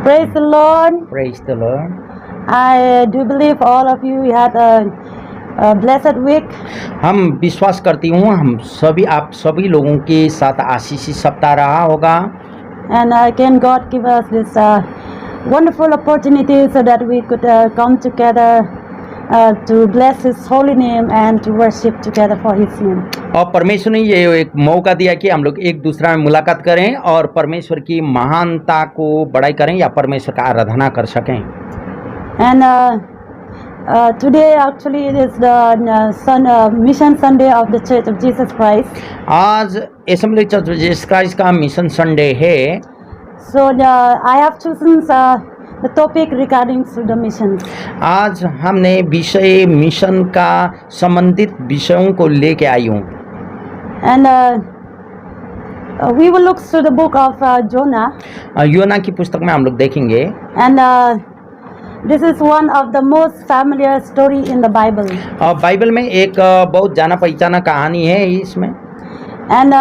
Praise the Lord. Praise the Lord. I do believe all of you had a blessed week. हम विश्वास करती हूँ आप सभी लोगों के साथ आशीषित सप्ताह रहा होगा And again, God give us this wonderful opportunity so that we could come together to bless His holy name and to worship together for His name. और परमेश्वर ने ये एक मौका दिया कि हम लोग एक दूसरा में मुलाकात करें और परमेश्वर की महानता को बड़ाई करें या परमेश्वर का आराधना कर सकें। And today actually it is the Mission Sunday of the Church of Jesus Christ. आज assembly church of Jesus Christ का मिशन संडे है। So I have chosen the topic regarding to the missions. आज हमने विषय mission का संबंधित विषयों को लेके आई हूँ। And we will look through the book of Jonah. योना की पुस्तक में हम लोग देखेंगे। And this is one of the most familiar story in the Bible. Bible में एक बहुत जाना पहचाना कहानी है इसमें। And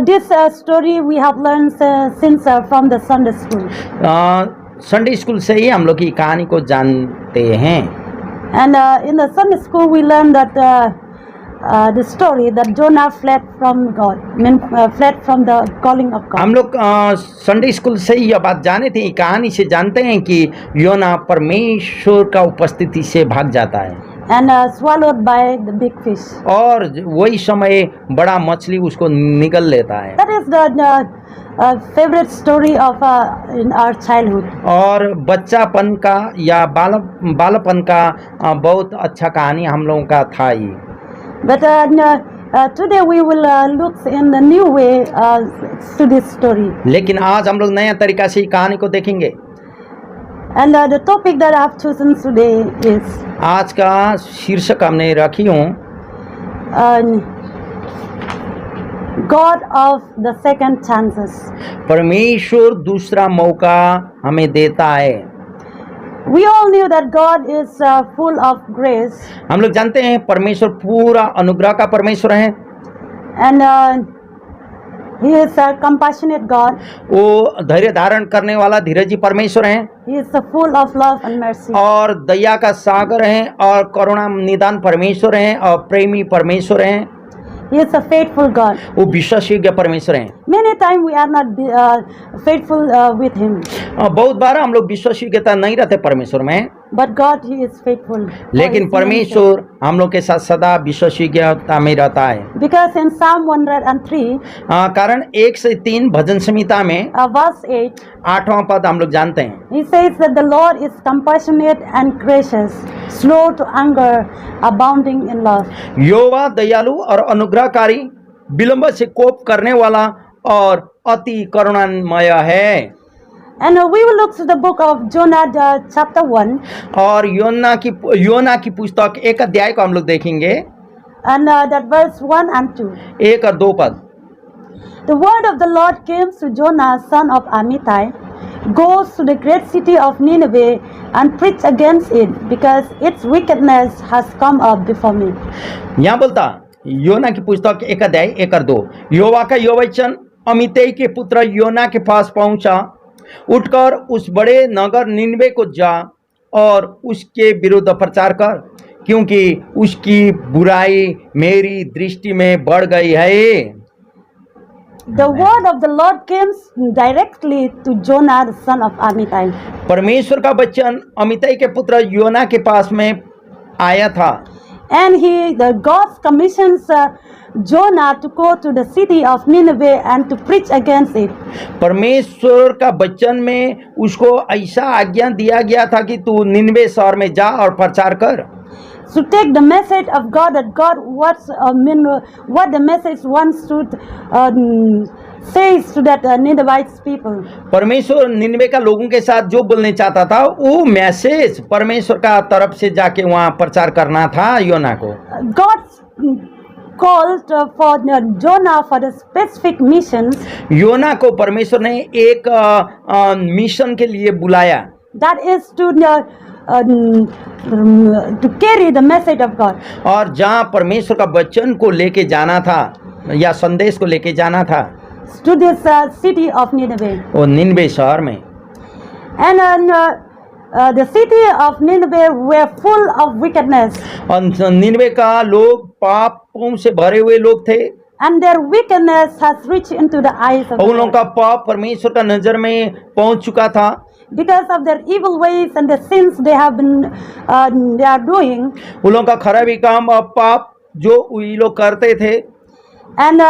this story we have learned since from the Sunday school. Sunday school से ही हम लोग की कहानी को जानते हैं। And in the Sunday school we learned that the story that Jonah fled from God, fled from the calling of God. हम लोग संडे स्कूल से यह बात जाने थे, कहानी से जानते हैं कि योना परमेश्वर का उपस्थिति से भाग जाता है And swallowed by the big fish. और वही समय बड़ा मछली उसको निगल लेता है। That is the favorite story of in our childhood. और बच्चापन का या बालपन का बहुत अच्छा कहानी हम लोगों का था ये। But today we will look in the new way to this story. लेकिन आज हम लोग नया तरीका से कहानी को देखेंगे। And the topic that I have chosen today is आज का शीर्षक हमने रखी हूँ God of the second chances. परमेश्वर दूसरा मौका हमें देता है। We all knew that God is full of grace. हम लोग जानते हैं परमेश्वर पूरा अनुग्रह का परमेश्वर है। And He is a compassionate God. वो धैर्य धारण करने वाला धीरजी परमेश्वर है। He is full of love and mercy. और दया का सागर है और करुणा निदान परमेश्वर है और प्रेमी परमेश्वर है। He is a faithful God. वो विश्वासयोग्य परमेश्वर है। Many times we are not faithful with Him. बहुत बार हम लोग विश्वासयोग्यता नहीं रहते परमेश्वर में। But God, He is faithful. लेकिन परमेश्वर हम लोग के साथ सदा विश्वासयोग्यता में रहता है। Because in Psalm 103, कारण 1 से 3 भजन संहिता में verse 8, 8वां पद हम लोग जानते हैं। He says that the Lord is compassionate and gracious, slow to anger, abounding in love. यहोवा दयालु और अनुग्रहकारी, विलंब से कोप करने वाला और अति करुणामय है। And we will look to the book of Jonah, chapter 1. और योना की पुस्तक 1 अध्याय को हम लोग देखेंगे। And that verse 1 and 2. 1 और 2 पद। The word of the Lord came to Jonah, son of Amittai, go to the great city of Nineveh and preach against it, because its wickedness has come up before me. यहाँ बोलता योना की पुस्तक 1 अध्याय 1 और 2। यहोवा का यह वचन अमित्तै के पुत्र योना के पास पहुंचा, उठकर उस बड़े नगर निनवे को जा और उसके विरुद्ध प्रचार कर, क्योंकि उसकी बुराई मेरी दृष्टि में बढ़ गई है। The word of the Lord came directly to Jonah, the son of Amittai. परमेश्वर का वचन अमित्तै के पुत्र योना के पास में आया था। And God commissions Jonah to go to the city of Nineveh and to preach against it. परमेश्वर का वचन में उसको ऐसा आज्ञा दिया गया था कि तू निनवे शहर में जा और प्रचार कर। To take the message of God, that God what the message wants to says to that Ninevites people. परमेश्वर निनवे का लोगों के साथ जो बोलने चाहता था वो मैसेज परमेश्वर का तरफ से जाके वहाँ प्रचार करना था योना को। God called for Jonah for the specific missions. योना को परमेश्वर ने एक मिशन के लिए बुलाया। That is to carry the message of God. और जहाँ परमेश्वर का वचन को लेके जाना था या संदेश को लेके जाना था to this city of Nineveh. वो निनवे शहर में। And the city of Nineveh were full of wickedness, और निनवे का लोग पापों से भरे हुए लोग थे and their wickedness has reached into the eyes of और the उन लोगों Lord. का पाप परमेश्वर का नजर में पहुंच चुका था Because of their evil ways and the sins they are doing, उन लोगों का खराबी काम और पाप जो ये लोग करते थे and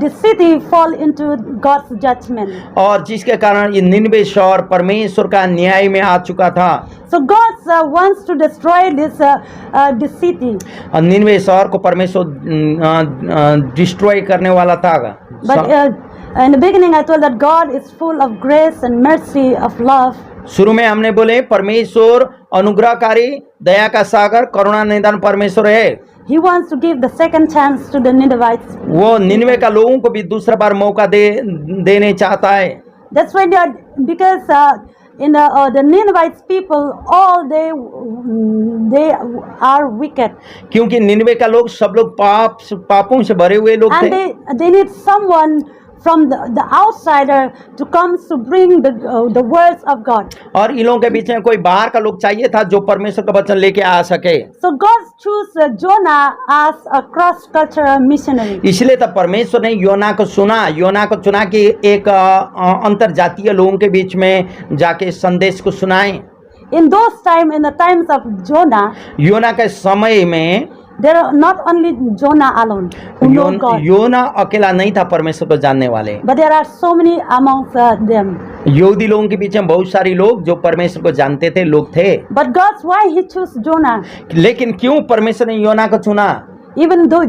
the city fall into God's judgment. और जिसके कारण ये निनवे शहर परमेश्वर का न्याय में आ चुका था So God wants to destroy this city, और निनवे शहर को परमेश्वर डिस्ट्रॉय करने वाला था but in the beginning I told that God is full of grace and mercy, of love. शुरू में हमने बोले परमेश्वर अनुग्रहकारी दया का सागर करुणा निदान परमेश्वर है He wants to give the second chance to the Ninevites. वो निनवे का लोगों को भी दूसरा बार मौका देने चाहता है That's why because in the Ninevites people, all they are wicked, क्योंकि निनवे का लोग सब लोग पापों से भरे हुए लोग and थे they need someone from the outsider to come to bring the words of God. और इन लोगों के बीच में कोई बाहर का लोग चाहिए था जो परमेश्वर का वचन लेके आ सके So God chose Jonah as a cross-cultural missionary. इसलिए तब परमेश्वर ने योना को चुना कि एक अंतर जातीय लोगों के बीच में जाके संदेश को सुनाएं In the times of Jonah, योना के समय में there are not only Jonah alone who know God, योना अकेला नहीं था परमेश्वर को जानने वाले but there are so many amongst them. यहूदी लोगों के बीच में बहुत सारे लोग जो परमेश्वर को जानते थे लोग थे But why He chose Jonah? लेकिन क्यों परमेश्वर ने योना को चुना Even though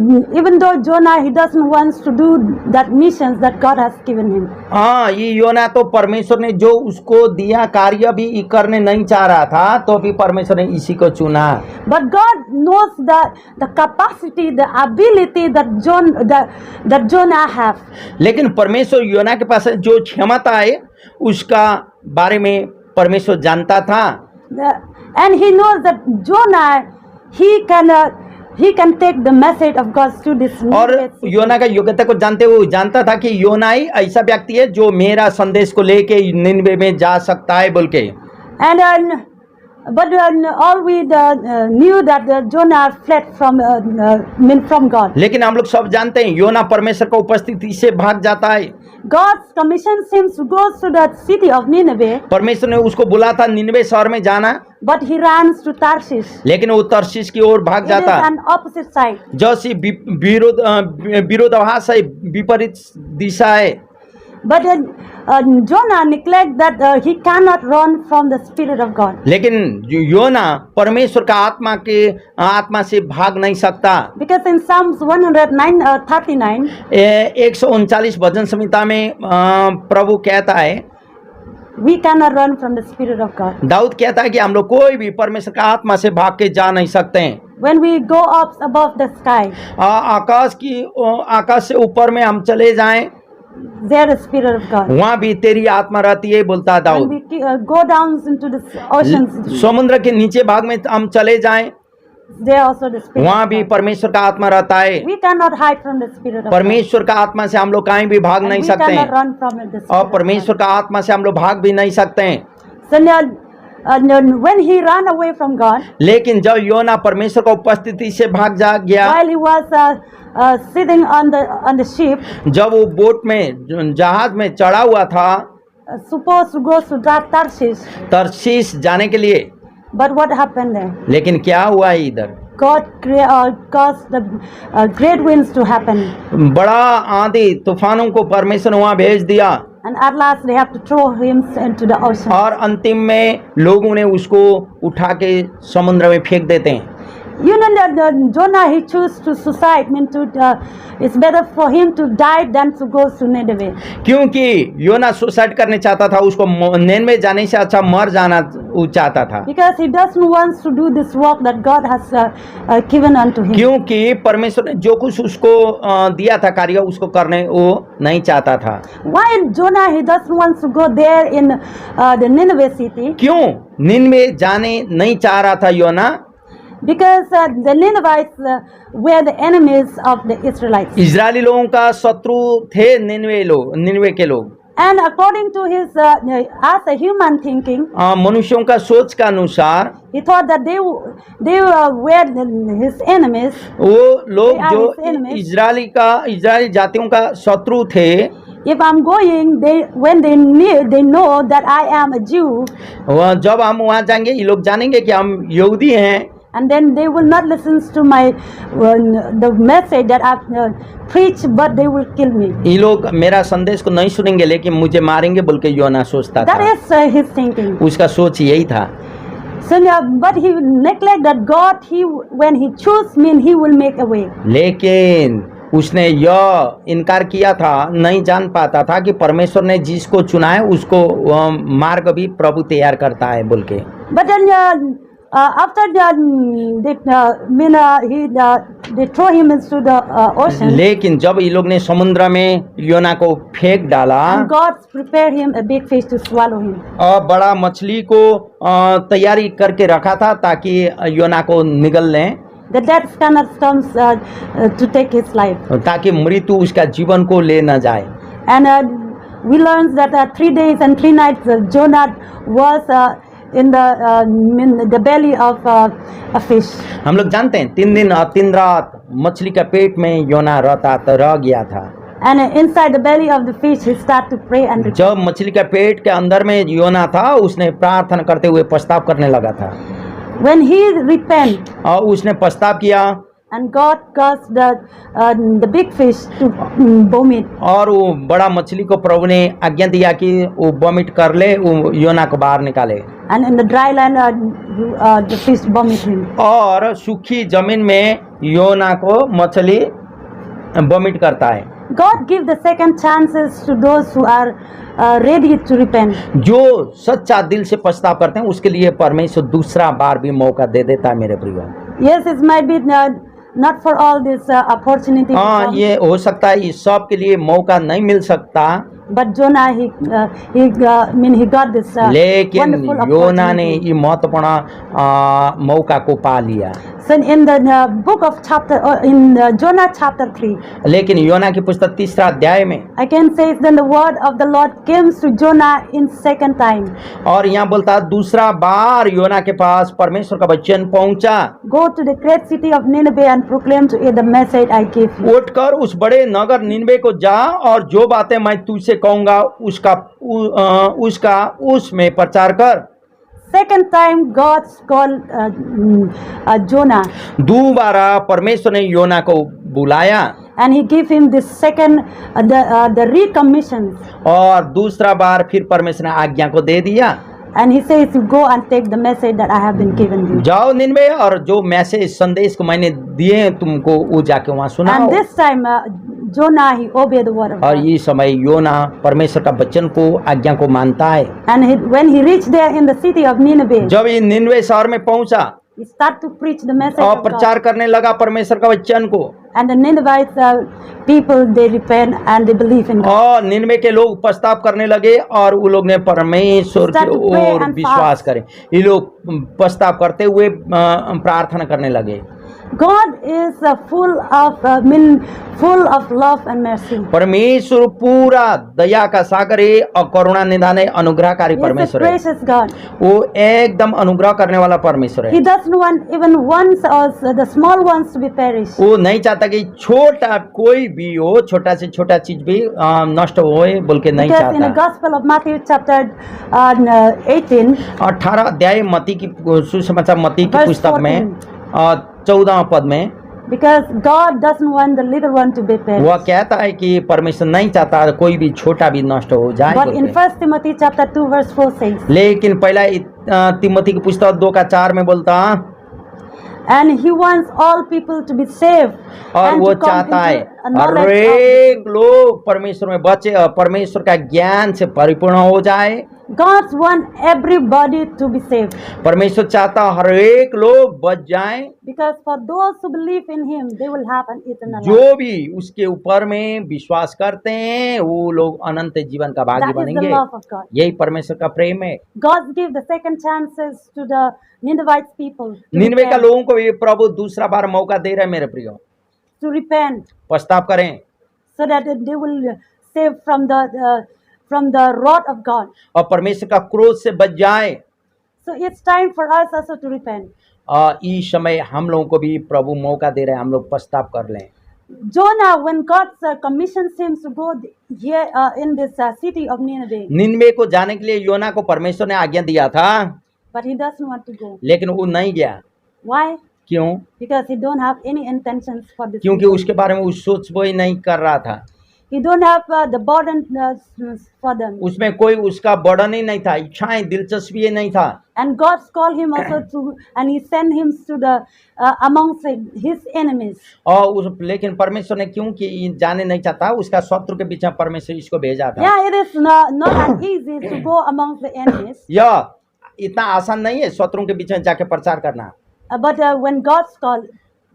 Jonah, he doesn't want to do that missions that God has given him. हाँ ये योना तो परमेश्वर ने जो उसको दिया कार्य भी करने नहीं चाह रहा था तो भी परमेश्वर ने इसी को चुना But God knows the capacity, the ability that Jonah have. लेकिन परमेश्वर योना के पास जो क्षमता है उसका बारे में परमेश्वर जानता था And He knows that Jonah, he can take the message of God to this. और योना का योग्यता को जानते हुए जानता था कि योना ही ऐसा व्यक्ति है जो मेरा संदेश को लेके निनवे में जा सकता है बोल के But all we knew that Jonah fled from God. लेकिन हम लोग सब जानते हैं योना परमेश्वर का उपस्थिति से भाग जाता है God's commission seems to go to the city of Nineveh, परमेश्वर ने उसको बुला था निनवे शहर में जाना but he runs to Tarshish. लेकिन वो तर्शीश की ओर भाग It is जाता an opposite side. जैसी विरोधाभास है विपरीत दिशा है But Jonah neglect that he cannot run from the Spirit of God. लेकिन योना परमेश्वर का आत्मा से भाग नहीं सकता Because in Psalms 139, 139 भजन संहिता में प्रभु कहता है we cannot run from the Spirit of God. Dawood कहता है कि हम लोग कोई भी परमेश्वर का आत्मा से भाग के जा नहीं सकते हैं When we go up above the sky, आकाश से ऊपर में हम चले जाएं there is Spirit of God. वहां भी तेरी आत्मा रहती है बोलता है When Dawood we go down into the oceans, समुद्र के नीचे भाग में हम चले जाएं there also the Spirit वहां of भी God. परमेश्वर का आत्मा रहता है We cannot hide from the Spirit of God. परमेश्वर का आत्मा से हम लोग कहीं भी भाग And नहीं we सकते cannot हैं run from the Spirit और of God. परमेश्वर का आत्मा से हम लोग भाग भी नहीं सकते हैं So when he ran away from God, लेकिन जब योना परमेश्वर का उपस्थिति से भाग जा गया while he was sitting on the ship, जब वो बोट में जहाज में चढ़ा हुआ था supposed to go to Tarshish, Tarshish जाने के लिए but what happened there? लेकिन क्या हुआ है इधर God caused the great winds to happen, बड़ा आंधी तूफानों को परमेश्वर वहां भेज दिया and at last they have to throw him into the ocean. और अंतिम में लोगों ने उसको उठा के समुद्र में फेंक देते हैं You know that Jonah, he chose to suicide. It's better for him to die than to go to Nineveh. क्योंकि योना सुसाइड करने चाहता था उसको निनवे जाने से अच्छा मर जाना वो चाहता था Because he doesn't want to do this work that God has given unto him. क्योंकि परमेश्वर ने जो कुछ उसको दिया था कार्य उसको करने वो नहीं चाहता था Why Jonah, he doesn't want to go there in the Nineveh city? क्यों निनवे जाने नहीं चाह रहा था योना Because the Ninevites were the enemies of the Israelites. Israeli लोगों का शत्रु थे निनवे के लोग And according to his, as a human thinking, मनुष्यों का सोच का अनुसार he thought that they were his enemies. वो लोग They are जो his enemies. इजरायली जातियों का शत्रु थे, If I'm going, when they know that I am a Jew, जब हम वहाँ जाएंगे ये लोग जानेंगे कि हम यहूदी हैं, and then they will not listen to my the message that I preach, but they will kill me. ये लोग मेरा संदेश को नहीं सुनेंगे लेकिन मुझे मारेंगे बोल के योना सोचता That था। is his thinking. उसका सोच यही था। So, but he neglect that God. When he choose me, he will make a way. लेकिन उसने यह इनकार किया था, नहीं जान पाता था कि परमेश्वर ने जिसको चुना है उसको मार्ग भी प्रभु तैयार करता है बोल के। But then after that, they throw him into the ocean. लेकिन जब ये लोग ने समुद्र में योना को फेंक डाला, And God prepared him a big fish to swallow him. और बड़ा मछली को तैयारी करके रखा था ताकि योना को निगल लें, The death cannot comes to take his life. ताकि मृत्यु उसका जीवन को ले न जाए। And we learned that 3 days and 3 nights Jonah was in the belly of a fish. हम लोग जानते हैं 3 दिन और 3 रात मछली का पेट में योना रह गया था। And inside the belly of the fish, he started to pray and repent. जब मछली का पेट के अंदर में योना था, उसने प्रार्थना करते हुए पछताव करने लगा था। When he repent, और उसने पछताव किया, and God caused the big fish to vomit. और वो बड़ा मछली को प्रभु ने आज्ञा दिया कि वो वॉमिट कर ले, वो योना को बाहर निकाले। And in the dry land, the fish vomit him. और सूखी जमीन में योना को मछली वॉमिट करता है। God give the second chances to those who are ready to repent. जो सच्चा दिल से पछताव करते हैं उसके लिए परमेश्वर दूसरा बार भी मौका दे देता है मेरे प्रियो। Yes, it might be not for all this opportunity. हाँ, ये हो सकता है इस सब के लिए मौका नहीं मिल सकता, But Jonah, he got this लेकिन wonderful योना ने opportunity. ये महत्वपूर्ण मौका को पा लिया। So in the book of in Jonah chapter 3, लेकिन योना की पुस्तक 3 अध्याय में I can say then the word of the Lord came to Jonah in second time. और यहाँ बोलता दूसरा बार योना के पास परमेश्वर का वचन पहुंचा, Go to the great city of Nineveh and proclaim to it the message I gave you. उठकर उस बड़े नगर निनवे को जा और जो बातें मैं तुझसे कहूंगा उसका उसमें प्रचार कर। Second time God called Jonah, दोबारा परमेश्वर ने योना को बुलाया and he gave him this second the recommission, और दूसरा बार फिर परमेश्वर ने आज्ञा को दे दिया, and he says you go and take the message that I have been given you. जाओ निनवे और जो मैसेज संदेश को मैंने दिए हैं तुमको वो जाके वहाँ सुनाओ। And this time Jonah, he obeyed the word of और God. ये समय योना परमेश्वर का वचन को आज्ञा को मानता है। And when he reached there in the city of Nineveh, जब ये निनवे शहर में पहुंचा he started to preach the message और of God. प्रचार करने लगा परमेश्वर का वचन को, And the Ninevites people, they repent and they believe in God. और निनवे के लोग पछताव करने लगे और वो लोग ने परमेश्वर की Start to pray ore and विश्वास fast. करे। ये लोग पछताव करते हुए प्रार्थना करने लगे। God is full of love and mercy. परमेश्वर पूरा दया का सागर है और करुणा निधान है, अनुग्रहकारी He is a परमेश्वर है। gracious God. वो एकदम अनुग्रह करने वाला परमेश्वर He है। doesn't want even the small ones to be perished. वो नहीं चाहता कि छोटा कोई भी हो, छोटा से छोटा चीज भी नष्ट होए बोल के नहीं Because in the चाहता। Gospel of Matthew chapter 18, 18 अध्याय मती की सुसमाचार मती की Verse पुस्तक में 14, 14 पद में because God doesn't want the little one to be perished. वह कहता है कि परमेश्वर नहीं चाहता कोई भी छोटा भी नष्ट हो जाए But बोल in के। 1 Timothy chapter 2 verse 4 says, लेकिन पहला तिमोथी की पुस्तक 2:4 में बोलता and he wants all people to be saved और and वो to come चाहता है into a knowledge her of एक लोग परमेश्वर में बचे और परमेश्वर का ज्ञान से परिपूर्ण हो जाए। God wants everybody to be saved, परमेश्वर चाहता हर एक लोग बच जाएं, because for those who believe in him they will have an eternal life. जो भी उसके ऊपर में विश्वास करते हैं वो लोग अनंत जीवन का भागी That is the बनेंगे। love of God. यही परमेश्वर का प्रेम है। God gives the second chances to the Ninevites people Nineveh का लोगों को भी प्रभु दूसरा बार मौका दे रहे हैं मेरे प्रियो, to repent, पछताव करें so that they will save from from the wrath of God. और परमेश्वर का क्रोध से बच जाए। So it's time for us also to repent. इस समय हम लोगों को भी प्रभु मौका दे रहे हैं, हम लोग पश्चाताप कर लें। Jonah, when God commissions him to go here in this city of Nineveh, Nineveh को जाने के लिए योना को परमेश्वर ने आज्ञा दिया था, but he doesn't want to go. लेकिन वो नहीं गया। Why? क्यों? Because he don't have any intentions for this. क्योंकि people. उसके बारे में वो सोच वो ही नहीं कर रहा था। He don't have the burden for them. उसमें कोई उसका बर्डन ही नहीं था, इच्छाएं, दिलचस्पी ही नहीं था। And God called him also to, and he sent him to the amongst his enemies. और लेकिन परमेश्वर ने क्योंकि जाने नहीं चाहता, उसका शत्रु के बीच में परमेश्वर इसको भेजा था। Yeah, it is not as easy to go amongst the enemies. यह इतना आसान नहीं है शत्रुओं के बीच में जाके प्रचार करना। But when God's called,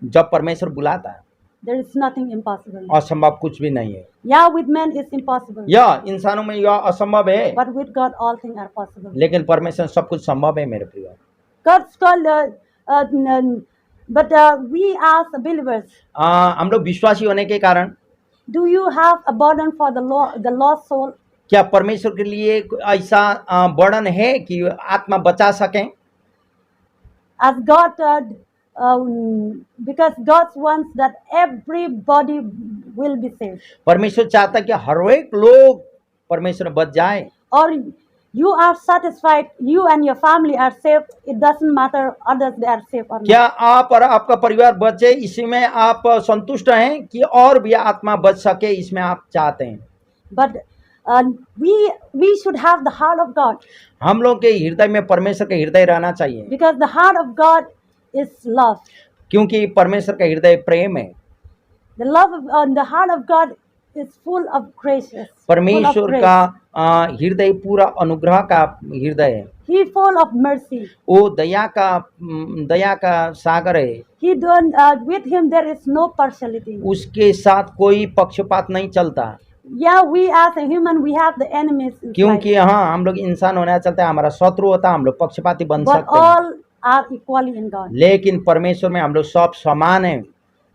जब परमेश्वर बुलाता है, there is nothing impossible. असंभव कुछ भी नहीं है। Yeah, with men it's impossible. यह इंसानों में यह असंभव है, But with God all things are possible. लेकिन परमेश्वर में सब कुछ संभव है मेरे प्रिय। God's called, but we as believers, हम लोग विश्वासी होने के कारण do you have a burden for the lost soul? क्या परमेश्वर के लिए ऐसा बर्डन है कि आत्मा बचा सकें? As God, because God wants that everybody will be saved. परमेश्वर चाहता है कि हर एक लोग परमेश्वर में बच जाए। Or you are satisfied, you and your family are saved, it doesn't matter others they are saved or क्या not. आप और आपका परिवार बचे, इसी में आप संतुष्ट हैं कि और भी आत्मा बच सके, इसमें आप चाहते हैं? But we should have the heart of God, हम लोग के हृदय में परमेश्वर का हृदय रहना चाहिए, because the heart of God is love. क्योंकि परमेश्वर का हृदय प्रेम है। The heart of God is full of gracious. Full of परमेश्वर grace. का हृदय पूरा अनुग्रह का हृदय है। He full of mercy. वो दया का सागर है। He don't with him there is no partiality. उसके साथ कोई पक्षपात नहीं चलता, Yeah, we as a human we have the enemies inside, क्योंकि हाँ हम लोग इंसान होना चलता है, हमारा शत्रु होता है, हम लोग पक्षपाती बन but सकते हैं, all are equally in God. लेकिन परमेश्वर में हम लोग सब समान हैं।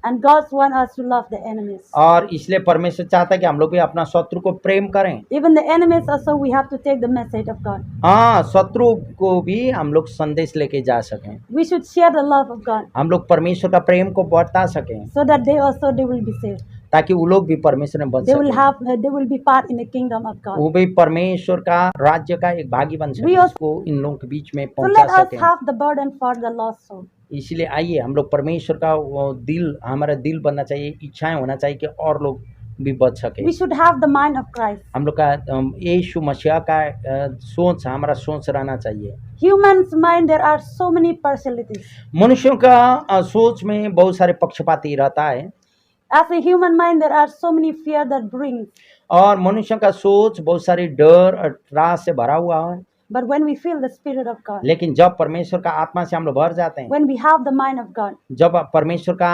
And God wants us to love the enemies. और इसलिए परमेश्वर चाहता है कि हम लोग भी अपना शत्रु को प्रेम करें। Even the enemies also we have to take the message of God. हाँ, शत्रु को भी हम लोग संदेश लेके जा सकें, We should share the love of God हम लोग परमेश्वर का प्रेम को बता सकें, so that they will be saved. ताकि वो लोग भी परमेश्वर में बन They will सकें, they will be part in the kingdom of God. वो भी परमेश्वर का राज्य का एक भागी बन सके, We also- उसको इन लोगों के बीच में So पहुंचा let us सकें। have the burden for the lost soul. इसलिए आइए हम लोग परमेश्वर का वो दिल, हमारा दिल बनना चाहिए, इच्छाएं होना चाहिए कि और लोग भी बच सके। We should have the mind of Christ. हम लोग का यीशु मसीह का सोच, हमारा सोच रहना चाहिए। Human's mind there are so many partialities. मनुष्यों का सोच में बहुत सारे पक्षपाती रहता है, As a human mind there are so many fear that brings. और मनुष्यों का सोच बहुत सारी डर और त्रास से भरा हुआ है। But when we feel the spirit of God, लेकिन जब परमेश्वर का आत्मा से हम लोग भर जाते हैं, when we have the mind of God, जब परमेश्वर का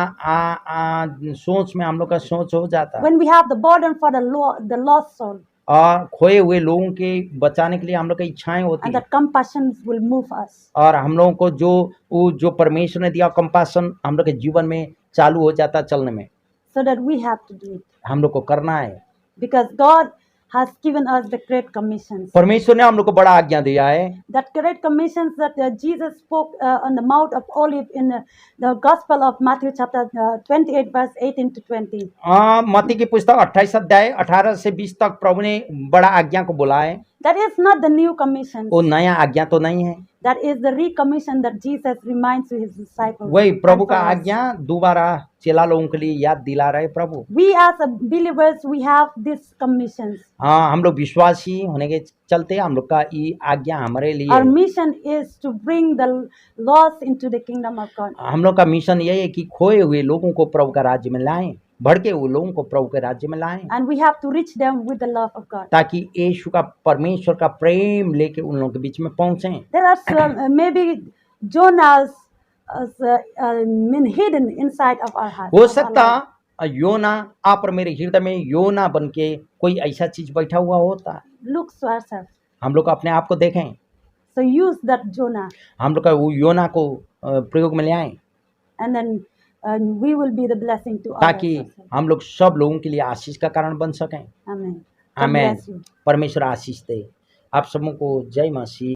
सोच में हम लोग का सोच हो जाता है, when we have the burden for the lost soul, और खोए हुए लोगों के बचाने के लिए हम लोग की इच्छाएं होती and है, that compassion will move us. और हम लोगों को जो परमेश्वर ने दिया कंपैशन हम लोग के जीवन में चालू हो जाता है चलने में। So that we have to do it. हम लोग को करना है, Because God has given us the great commissions. परमेश्वर ने हम लोग को बड़ा आज्ञा दिया है। That great commissions that Jesus spoke on the Mount of Olives in the Gospel of Matthew chapter 28 verse 18 to 20. मत्ती की पुस्तक 28 अध्याय 18 से 20 तक प्रभु ने बड़ा आज्ञा को बोला है। That is not the new commission. वो नया आज्ञा तो नहीं है, That is the recommission that Jesus reminds to his disciples. वही प्रभु and का for us. आज्ञा दोबारा चेला लोगों के लिए याद दिला रहे प्रभु। We as a believers we have these commissions. हाँ, हम लोग विश्वासी होने के चलते हम लोग का ये आज्ञा हमारे लिए Our है। mission is to bring the lost into the kingdom of God. हम लोग का मिशन यही है कि खोए हुए लोगों को प्रभु का राज्य में लाएं, भड़के हुए लोगों को प्रभु के राज्य में लाएं, And we have to reach them with the love of God. ताकि यीशु का परमेश्वर का प्रेम लेके उन लोगों के बीच में पहुंचे। There are some, maybe Jonah's hidden inside of our heart. हो of our सकता life. योना आप और मेरे हृदय में योना बन के कोई ऐसा चीज बैठा हुआ होता। Look to ourselves. हम लोग अपने आप को देखें, So use that Jonah, हम लोग का वो योना को प्रयोग में ले आए, and then we will be the blessing to others. ताकि also. हम लोग सब लोगों के लिए आशीष का कारण बन सकें। Amen. God amen. bless you. परमेश्वर आशीष दे आप सबों को। जय मसीह।